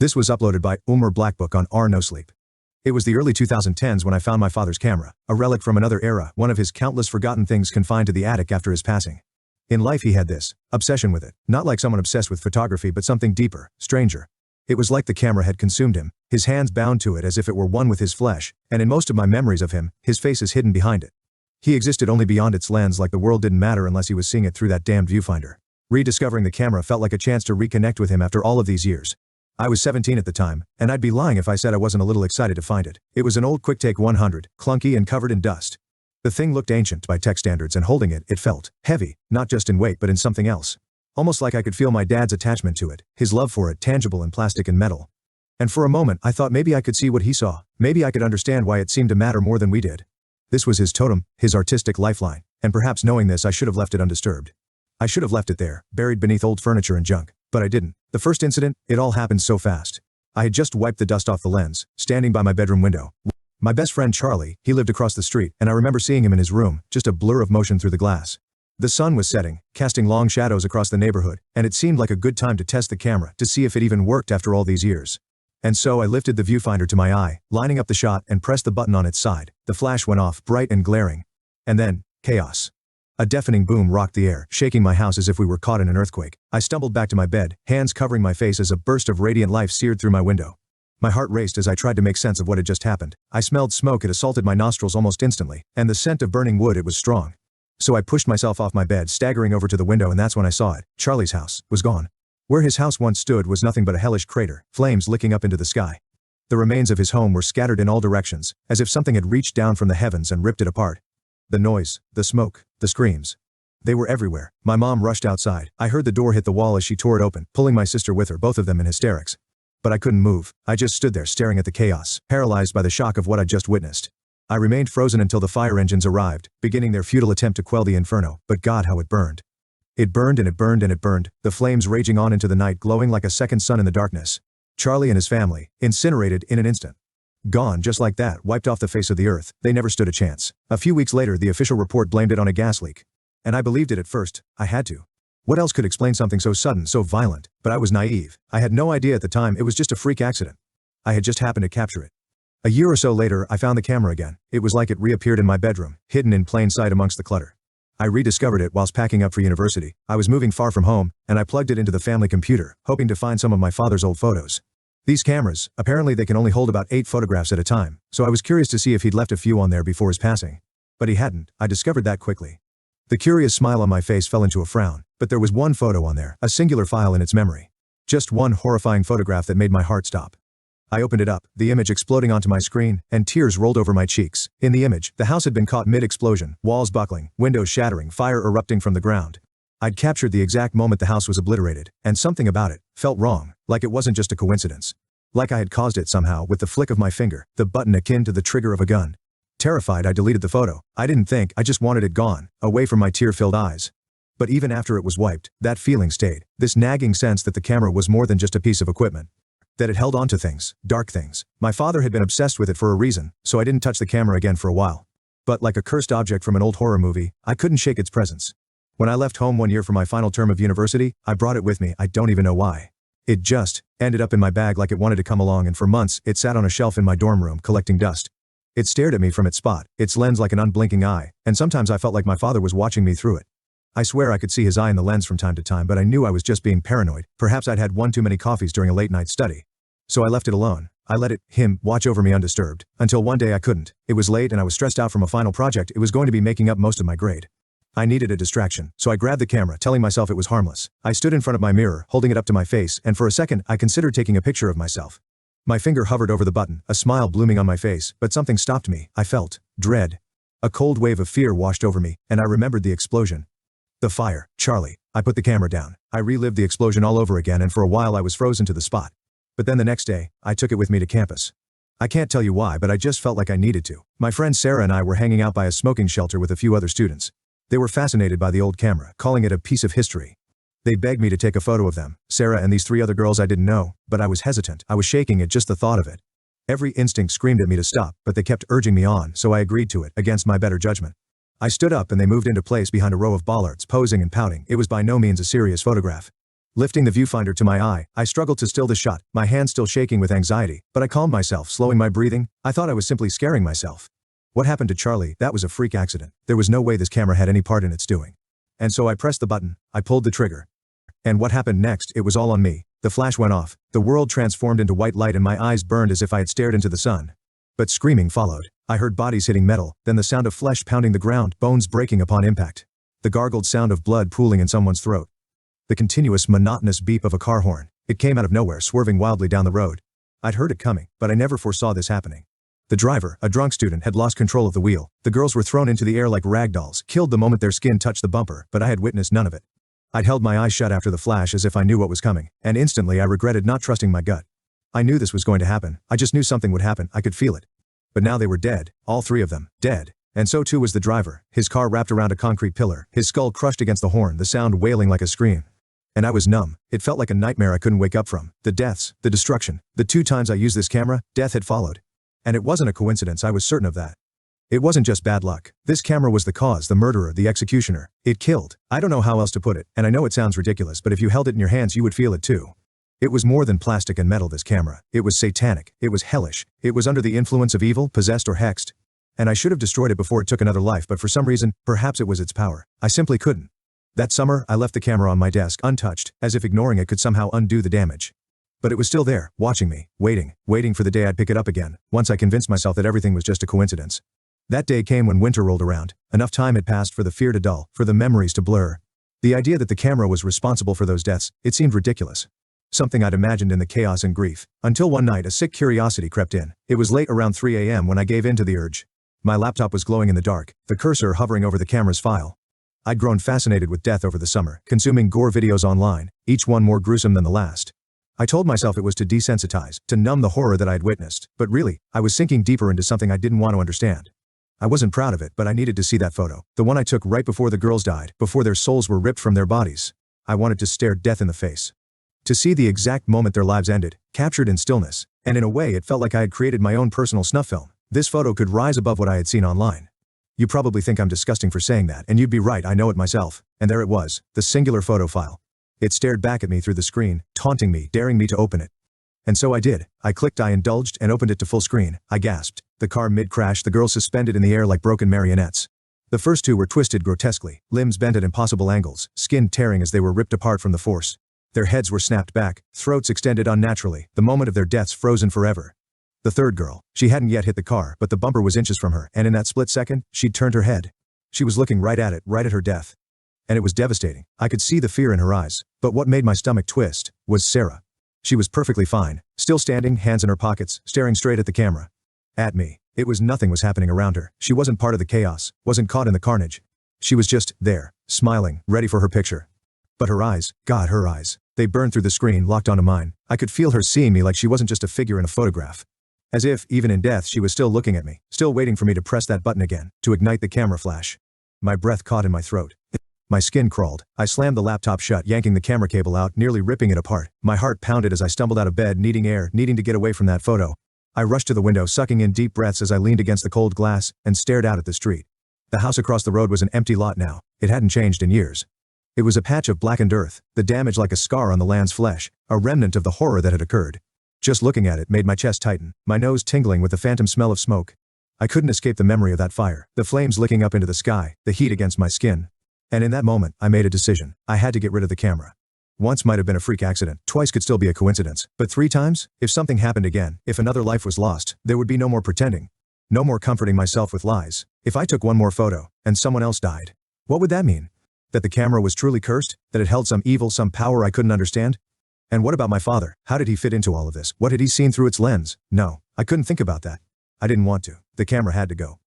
This was uploaded by MrBlackBook on nosleep. It was the early 2010s when I found my father's camera, a relic from another era, one of his countless forgotten things confined to the attic after his passing. In life he had this obsession with it, not like someone obsessed with photography but something deeper, stranger. It was like the camera had consumed him, his hands bound to it as if it were one with his flesh, and in most of my memories of him, his face is hidden behind it. He existed only beyond its lens, like the world didn't matter unless he was seeing it through that damned viewfinder. Rediscovering the camera felt like a chance to reconnect with him after all of these years. I was 17 at the time, and I'd be lying if I said I wasn't a little excited to find it. It was an old QuickTake 100, clunky and covered in dust. The thing looked ancient by tech standards, and holding it, it felt heavy, not just in weight but in something else. Almost like I could feel my dad's attachment to it, his love for it, tangible in plastic and metal. And for a moment I thought maybe I could see what he saw, maybe I could understand why it seemed to matter more than we did. This was his totem, his artistic lifeline, and perhaps knowing this I should have left it undisturbed. I should have left it there, buried beneath old furniture and junk, but I didn't. The first incident, it all happened so fast. I had just wiped the dust off the lens, standing by my bedroom window. My best friend Charlie, he lived across the street, and I remember seeing him in his room, just a blur of motion through the glass. The sun was setting, casting long shadows across the neighborhood, and it seemed like a good time to test the camera to see if it even worked after all these years. And so I lifted the viewfinder to my eye, lining up the shot, and pressed the button on its side. The flash went off, bright and glaring. And then, chaos. A deafening boom rocked the air, shaking my house as if we were caught in an earthquake. I stumbled back to my bed, hands covering my face as a burst of radiant light seared through my window. My heart raced as I tried to make sense of what had just happened. I smelled smoke. It assaulted my nostrils almost instantly, and the scent of burning wood, it was strong. So I pushed myself off my bed, staggering over to the window, and that's when I saw it. Charlie's house was gone. Where his house once stood was nothing but a hellish crater, flames licking up into the sky. The remains of his home were scattered in all directions, as if something had reached down from the heavens and ripped it apart. The noise, the smoke, the screams. They were everywhere. My mom rushed outside. I heard the door hit the wall as she tore it open, pulling my sister with her, both of them in hysterics. But I couldn't move. I just stood there staring at the chaos, paralyzed by the shock of what I'd just witnessed. I remained frozen until the fire engines arrived, beginning their futile attempt to quell the inferno, but God, how it burned. It burned and it burned and it burned, the flames raging on into the night, glowing like a second sun in the darkness. Charlie and his family, incinerated in an instant. Gone just like that, wiped off the face of the earth. They never stood a chance. A few weeks later, the official report blamed it on a gas leak. And I believed it at first. I had to. What else could explain something so sudden, so violent? But I was naive. I had no idea at the time it was just a freak accident. I had just happened to capture it. A year or so later, I found the camera again. It was like it reappeared in my bedroom, hidden in plain sight amongst the clutter. I rediscovered it whilst packing up for university. I was moving far from home, and I plugged it into the family computer, hoping to find some of my father's old photos. These cameras, apparently they can only hold about 8 photographs at a time, so I was curious to see if he'd left a few on there before his passing. But he hadn't. I discovered that quickly. The curious smile on my face fell into a frown, but there was one photo on there, a singular file in its memory. Just one horrifying photograph that made my heart stop. I opened it up, the image exploding onto my screen, and tears rolled over my cheeks. In the image, the house had been caught mid-explosion, walls buckling, windows shattering, fire erupting from the ground. I'd captured the exact moment the house was obliterated, and something about it felt wrong, like it wasn't just a coincidence. Like I had caused it somehow with the flick of my finger, the button akin to the trigger of a gun. Terrified, I deleted the photo. I didn't think, I just wanted it gone, away from my tear-filled eyes. But even after it was wiped, that feeling stayed, this nagging sense that the camera was more than just a piece of equipment. That it held on to things, dark things. My father had been obsessed with it for a reason, so I didn't touch the camera again for a while. But like a cursed object from an old horror movie, I couldn't shake its presence. When I left home one year for my final term of university, I brought it with me. I don't even know why. It just ended up in my bag like it wanted to come along, and for months, it sat on a shelf in my dorm room collecting dust. It stared at me from its spot, its lens like an unblinking eye, and sometimes I felt like my father was watching me through it. I swear I could see his eye in the lens from time to time, but I knew I was just being paranoid. Perhaps I'd had one too many coffees during a late-night study. So I left it alone. I let him, watch over me undisturbed. Until one day I couldn't. It was late and I was stressed out from a final project. It was going to be making up most of my grade. I needed a distraction, so I grabbed the camera, telling myself it was harmless. I stood in front of my mirror, holding it up to my face, and for a second, I considered taking a picture of myself. My finger hovered over the button, a smile blooming on my face, but something stopped me. I felt dread. A cold wave of fear washed over me, and I remembered the explosion. The fire. Charlie. I put the camera down. I relived the explosion all over again, and for a while I was frozen to the spot. But then the next day, I took it with me to campus. I can't tell you why, but I just felt like I needed to. My friend Sarah and I were hanging out by a smoking shelter with a few other students. They were fascinated by the old camera, calling it a piece of history. They begged me to take a photo of them, Sarah and these 3 other girls I didn't know, but I was hesitant. I was shaking at just the thought of it. Every instinct screamed at me to stop, but they kept urging me on, so I agreed to it, against my better judgment. I stood up and they moved into place behind a row of bollards, posing and pouting. It was by no means a serious photograph. Lifting the viewfinder to my eye, I struggled to still the shot, my hand still shaking with anxiety, but I calmed myself, slowing my breathing. I thought I was simply scaring myself. What happened to Charlie? That was a freak accident. There was no way this camera had any part in its doing. And so I pressed the button, I pulled the trigger. And what happened next? It was all on me. The flash went off, the world transformed into white light and my eyes burned as if I had stared into the sun. But screaming followed. I heard bodies hitting metal, then the sound of flesh pounding the ground, bones breaking upon impact. The gargled sound of blood pooling in someone's throat. The continuous monotonous beep of a car horn. It came out of nowhere, swerving wildly down the road. I'd heard it coming, but I never foresaw this happening. The driver, a drunk student, had lost control of the wheel. The girls were thrown into the air like rag dolls, killed the moment their skin touched the bumper, but I had witnessed none of it. I'd held my eyes shut after the flash as if I knew what was coming, and instantly I regretted not trusting my gut. I knew this was going to happen. I just knew something would happen. I could feel it. But now they were dead, all three of them, dead. And so too was the driver, his car wrapped around a concrete pillar, his skull crushed against the horn, the sound wailing like a scream. And I was numb. It felt like a nightmare I couldn't wake up from. The deaths, the destruction, the 2 times I used this camera, death had followed. And it wasn't a coincidence, I was certain of that. It wasn't just bad luck. This camera was the cause, the murderer, the executioner. It killed. I don't know how else to put it, and I know it sounds ridiculous, but if you held it in your hands you would feel it too. It was more than plastic and metal, this camera. It was satanic. It was hellish. It was under the influence of evil, possessed or hexed. And I should have destroyed it before it took another life, but for some reason, perhaps it was its power, I simply couldn't. That summer, I left the camera on my desk, untouched, as if ignoring it could somehow undo the damage. But it was still there, watching me, waiting for the day I'd pick it up again, once I convinced myself that everything was just a coincidence. That day came when winter rolled around. Enough time had passed for the fear to dull, for the memories to blur. The idea that the camera was responsible for those deaths, it seemed ridiculous. Something I'd imagined in the chaos and grief. Until one night a sick curiosity crept in. It was late, around 3 a.m. when I gave in to the urge. My laptop was glowing in the dark, the cursor hovering over the camera's file. I'd grown fascinated with death over the summer, consuming gore videos online, each one more gruesome than the last. I told myself it was to desensitize, to numb the horror that I'd witnessed, but really, I was sinking deeper into something I didn't want to understand. I wasn't proud of it, but I needed to see that photo, the one I took right before the girls died, before their souls were ripped from their bodies. I wanted to stare death in the face. To see the exact moment their lives ended, captured in stillness, and in a way it felt like I had created my own personal snuff film. This photo could rise above what I had seen online. You probably think I'm disgusting for saying that, and you'd be right, I know it myself. And there it was, the singular photo file. It stared back at me through the screen, taunting me, daring me to open it. And so I did. I clicked, I indulged, and opened it to full screen. I gasped. The car mid-crash, the girls suspended in the air like broken marionettes. The first 2 were twisted grotesquely, limbs bent at impossible angles, skin tearing as they were ripped apart from the force. Their heads were snapped back, throats extended unnaturally, the moment of their deaths frozen forever. The third girl, she hadn't yet hit the car, but the bumper was inches from her, and in that split second, she'd turned her head. She was looking right at it, right at her death. And it was devastating. I could see the fear in her eyes. But what made my stomach twist was Sarah. She was perfectly fine, still standing, hands in her pockets, staring straight at the camera. At me. It was nothing was happening around her. She wasn't part of the chaos, wasn't caught in the carnage. She was just there, smiling, ready for her picture. But her eyes, God, her eyes. They burned through the screen, locked onto mine. I could feel her seeing me like she wasn't just a figure in a photograph. As if, even in death, she was still looking at me, still waiting for me to press that button again, to ignite the camera flash. My breath caught in my throat. My skin crawled. I slammed the laptop shut, yanking the camera cable out, nearly ripping it apart. My heart pounded as I stumbled out of bed, needing air, needing to get away from that photo. I rushed to the window, sucking in deep breaths as I leaned against the cold glass, and stared out at the street. The house across the road was an empty lot now. It hadn't changed in years. It was a patch of blackened earth, the damage like a scar on the land's flesh, a remnant of the horror that had occurred. Just looking at it made my chest tighten, my nose tingling with the phantom smell of smoke. I couldn't escape the memory of that fire, the flames licking up into the sky, the heat against my skin. And in that moment, I made a decision. I had to get rid of the camera. Once might have been a freak accident, twice could still be a coincidence, but 3 times? If something happened again, if another life was lost, there would be no more pretending. No more comforting myself with lies. If I took one more photo, and someone else died, what would that mean? That the camera was truly cursed? That it held some evil, some power I couldn't understand? And what about my father? How did he fit into all of this? What had he seen through its lens? No, I couldn't think about that. I didn't want to. The camera had to go.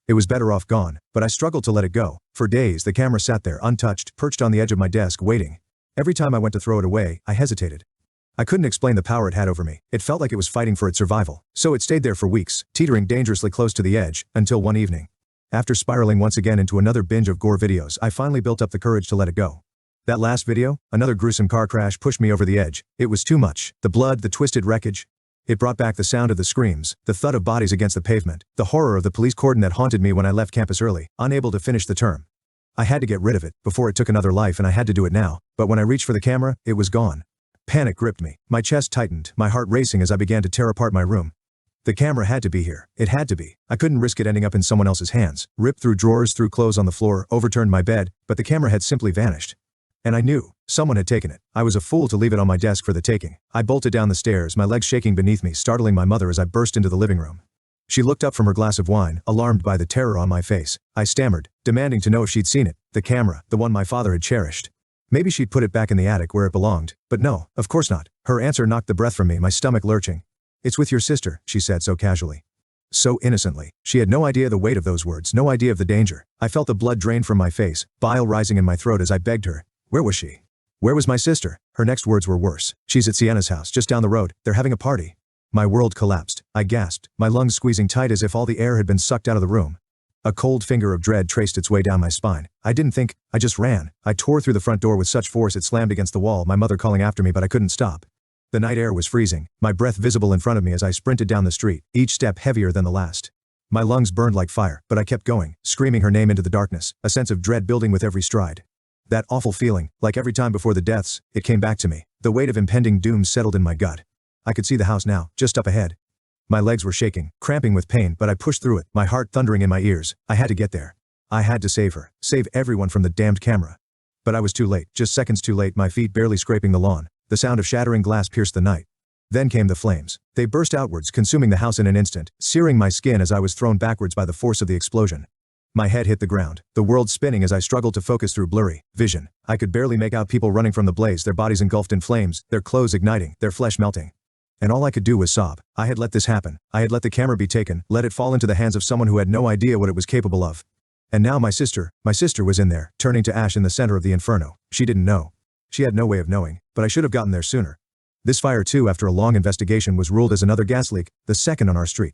It was better off gone, but I struggled to let it go. For days, the camera sat there, untouched, perched on the edge of my desk, waiting. Every time I went to throw it away, I hesitated. I couldn't explain the power it had over me. It felt like it was fighting for its survival. So it stayed there for weeks, teetering dangerously close to the edge, until one evening. After spiraling once again into another binge of gore videos, I finally built up the courage to let it go. That last video, another gruesome car crash, pushed me over the edge. It was too much. The blood, the twisted wreckage. It brought back the sound of the screams, the thud of bodies against the pavement, the horror of the police cordon that haunted me when I left campus early, unable to finish the term. I had to get rid of it before it took another life, and I had to do it now, but when I reached for the camera, it was gone. Panic gripped me. My chest tightened, my heart racing as I began to tear apart my room. The camera had to be here. It had to be. I couldn't risk it ending up in someone else's hands. Ripped through drawers, threw clothes on the floor, overturned my bed, but the camera had simply vanished. And I knew. Someone had taken it. I was a fool to leave it on my desk for the taking. I bolted down the stairs, my legs shaking beneath me, startling my mother as I burst into the living room. She looked up from her glass of wine, alarmed by the terror on my face. I stammered, demanding to know if she'd seen it, the camera, the one my father had cherished. Maybe she'd put it back in the attic where it belonged, but no, of course not. Her answer knocked the breath from me, my stomach lurching. "It's with your sister," she said so casually. So innocently. She had no idea the weight of those words, no idea of the danger. I felt the blood drain from my face, bile rising in my throat as I begged her. Where was she? Where was my sister? Her next words were worse. "She's at Sienna's house, just down the road. They're having a party." My world collapsed. I gasped, my lungs squeezing tight as if all the air had been sucked out of the room. A cold finger of dread traced its way down my spine. I didn't think, I just ran. I tore through the front door with such force it slammed against the wall, my mother calling after me, but I couldn't stop. The night air was freezing, my breath visible in front of me as I sprinted down the street, each step heavier than the last. My lungs burned like fire, but I kept going, screaming her name into the darkness, a sense of dread building with every stride. That awful feeling, like every time before the deaths, it came back to me. The weight of impending doom settled in my gut. I could see the house now, just up ahead. My legs were shaking, cramping with pain, but I pushed through it, my heart thundering in my ears. I had to get there. I had to save her, save everyone from the damned camera. But I was too late, just seconds too late, my feet barely scraping the lawn. The sound of shattering glass pierced the night. Then came the flames. They burst outwards, consuming the house in an instant, searing my skin as I was thrown backwards by the force of the explosion. My head hit the ground, the world spinning as I struggled to focus through blurry vision. I could barely make out people running from the blaze, their bodies engulfed in flames, their clothes igniting, their flesh melting. And all I could do was sob. I had let this happen. I had let the camera be taken, let it fall into the hands of someone who had no idea what it was capable of. And now my sister was in there, turning to ash in the center of the inferno. She didn't know. She had no way of knowing, but I should have gotten there sooner. This fire too, after a long investigation, was ruled as another gas leak, the second on our street.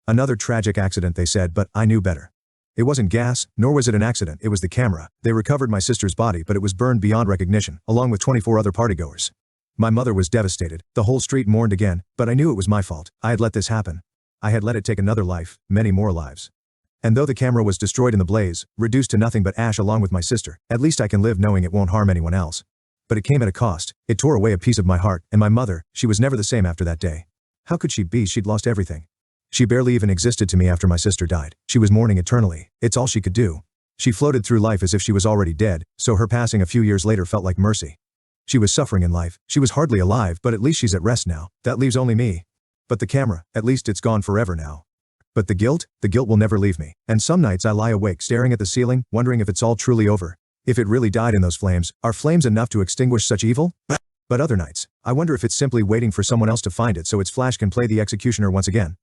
Another tragic accident, they said, but I knew better. It wasn't gas, nor was it an accident, it was the camera. They recovered my sister's body, but it was burned beyond recognition, along with 24 other partygoers. My mother was devastated. The whole street mourned again, but I knew it was my fault. I had let this happen. I had let it take another life, many more lives. And though the camera was destroyed in the blaze, reduced to nothing but ash along with my sister, at least I can live knowing it won't harm anyone else. But it came at a cost. It tore away a piece of my heart, and my mother, she was never the same after that day. How could she be? She'd lost everything. She barely even existed to me after my sister died. She was mourning eternally. It's all she could do. She floated through life as if she was already dead, so her passing a few years later felt like mercy. She was suffering in life. She was hardly alive, but at least she's at rest now. That leaves only me. But the camera, at least it's gone forever now. But the guilt will never leave me. And some nights I lie awake staring at the ceiling, wondering if it's all truly over. If it really died in those flames, are flames enough to extinguish such evil? But other nights, I wonder if it's simply waiting for someone else to find it so its flash can play the executioner once again.